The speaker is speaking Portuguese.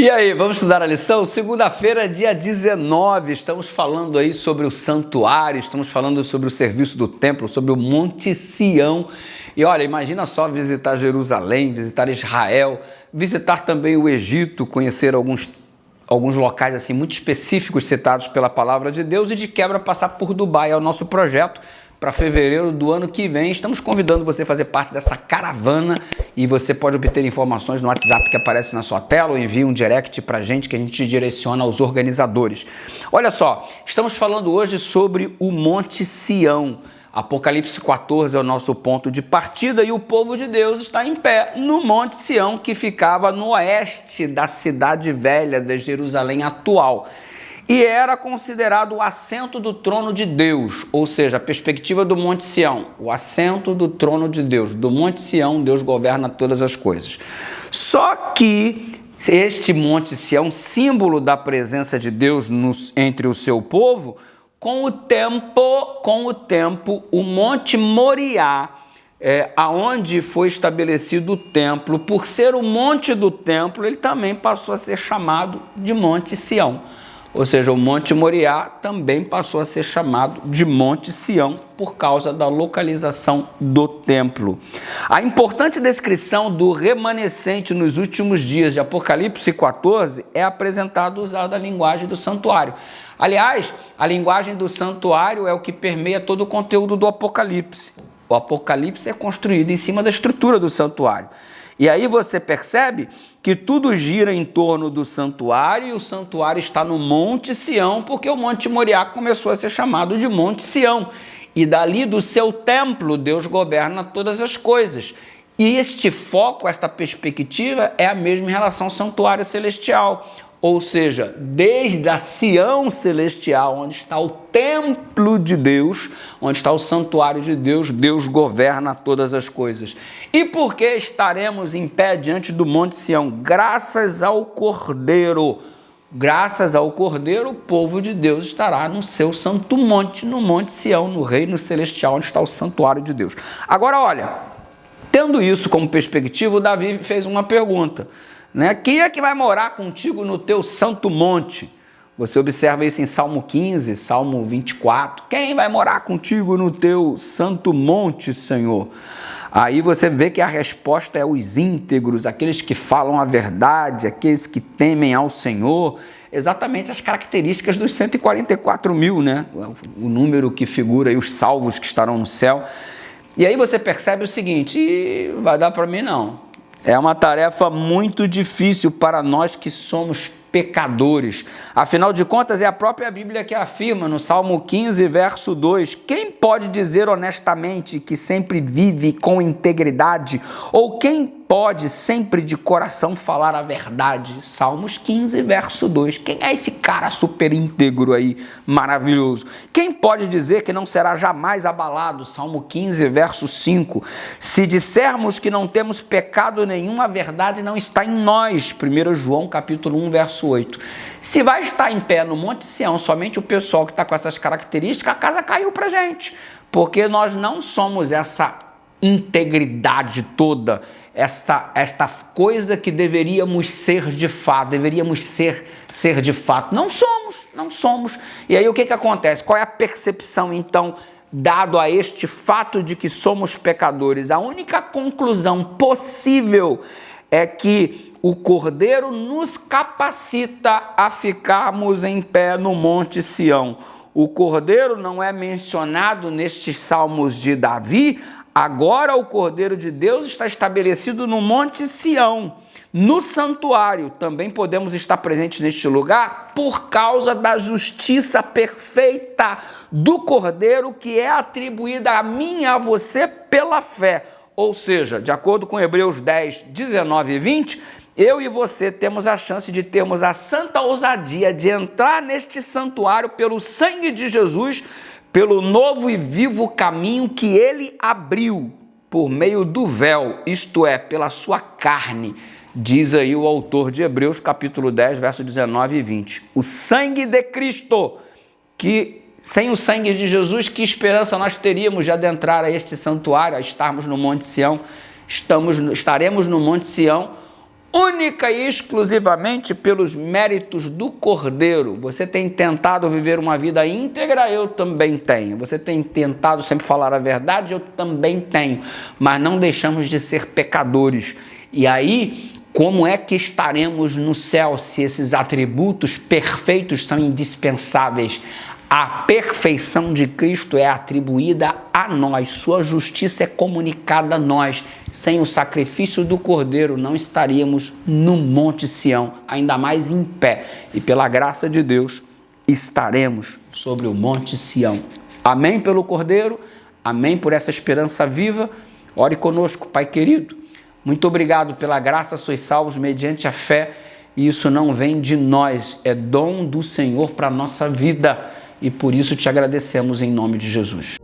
E aí, vamos estudar a lição? Segunda-feira, dia 19, estamos falando aí sobre o santuário, estamos falando sobre o serviço do templo, sobre o Monte Sião. E olha, imagina só visitar Jerusalém, visitar Israel, visitar também o Egito, conhecer alguns locais assim muito específicos citados pela palavra de Deus e de quebra passar por Dubai. É o nosso projeto para fevereiro do ano que vem. Estamos convidando você a fazer parte dessa caravana e você pode obter informações no WhatsApp que aparece na sua tela ou envie um direct para a gente que a gente direciona aos organizadores. Olha só, estamos falando hoje sobre o Monte Sião. Apocalipse 14 é o nosso ponto de partida e o povo de Deus está em pé no Monte Sião, que ficava no oeste da cidade velha de Jerusalém atual. E era considerado o assento do trono de Deus, ou seja, a perspectiva do Monte Sião, o assento do trono de Deus. Do Monte Sião, Deus governa todas as coisas. Só que este Monte Sião, símbolo da presença de Deus entre o seu povo, com o tempo, o Monte Moriá, aonde foi estabelecido o templo, por ser o monte do templo, ele também passou a ser chamado de Monte Sião. Ou seja, o Monte Moriá também passou a ser chamado de Monte Sião por causa da localização do templo. A importante descrição do remanescente nos últimos dias de Apocalipse 14 é apresentada usando a linguagem do santuário. Aliás, a linguagem do santuário é o que permeia todo o conteúdo do Apocalipse. O Apocalipse é construído em cima da estrutura do santuário. E aí você percebe que tudo gira em torno do santuário e o santuário está no Monte Sião, porque o Monte Moriá começou a ser chamado de Monte Sião. E dali do seu templo, Deus governa todas as coisas. E este foco, esta perspectiva é a mesma em relação ao santuário celestial. Ou seja, desde a Sião celestial, onde está o templo de Deus, onde está o santuário de Deus, Deus governa todas as coisas. E por que estaremos em pé diante do Monte Sião? Graças ao Cordeiro. Graças ao Cordeiro, o povo de Deus estará no seu santo monte, no Monte Sião, no reino celestial, onde está o santuário de Deus. Agora, olha, tendo isso como perspectiva, o Davi fez uma pergunta. Quem é que vai morar contigo no teu santo monte? Você observa isso em Salmo 15, Salmo 24. Quem vai morar contigo no teu santo monte, Senhor? Aí você vê que a resposta é os íntegros, aqueles que falam a verdade, aqueles que temem ao Senhor. Exatamente as características dos 144 mil, o número que figura aí os salvos que estarão no céu. E aí você percebe o seguinte, vai dar para mim não. É uma tarefa muito difícil para nós que somos pecadores. Afinal de contas, é a própria Bíblia que afirma no Salmo 15, verso 2, quem pode dizer honestamente que sempre vive com integridade? Ou quem pode sempre de coração falar a verdade? Salmos 15, verso 2. Quem é esse cara super íntegro aí, maravilhoso? Quem pode dizer que não será jamais abalado? Salmo 15, verso 5. Se dissermos que não temos pecado nenhum, a verdade não está em nós. 1 João, capítulo 1, verso 8. Se vai estar em pé no Monte Sião somente o pessoal que está com essas características, a casa caiu para gente. Porque nós não somos essa integridade toda, esta coisa que deveríamos ser de fato, ser de fato. Não somos. E aí o que acontece? Qual é a percepção, então, dado a este fato de que somos pecadores? A única conclusão possível é que o Cordeiro nos capacita a ficarmos em pé no Monte Sião. O Cordeiro não é mencionado nestes salmos de Davi. Agora o Cordeiro de Deus está estabelecido no Monte Sião, no santuário. Também podemos estar presentes neste lugar por causa da justiça perfeita do Cordeiro que é atribuída a mim e a você pela fé. Ou seja, de acordo com Hebreus 10, 19 e 20, eu e você temos a chance de termos a santa ousadia de entrar neste santuário pelo sangue de Jesus, pelo novo e vivo caminho que ele abriu por meio do véu, isto é, pela sua carne, diz aí o autor de Hebreus, capítulo 10, verso 19 e 20. O sangue de Cristo, que sem o sangue de Jesus, que esperança nós teríamos de adentrar a este santuário, a estarmos no Monte Sião? Estaremos no Monte Sião, única e exclusivamente pelos méritos do Cordeiro. Você tem tentado viver uma vida íntegra? Eu também tenho. Você tem tentado sempre falar a verdade? Eu também tenho. Mas não deixamos de ser pecadores. E aí, como é que estaremos no céu se esses atributos perfeitos são indispensáveis? A perfeição de Cristo é atribuída a nós, sua justiça é comunicada a nós. Sem o sacrifício do Cordeiro não estaríamos no Monte Sião, ainda mais em pé. E pela graça de Deus estaremos sobre o Monte Sião. Amém pelo Cordeiro, amém por essa esperança viva. Ore conosco, Pai querido. Muito obrigado pela graça, sois salvos mediante a fé. E isso não vem de nós, é dom do Senhor para a nossa vida. E por isso te agradecemos em nome de Jesus.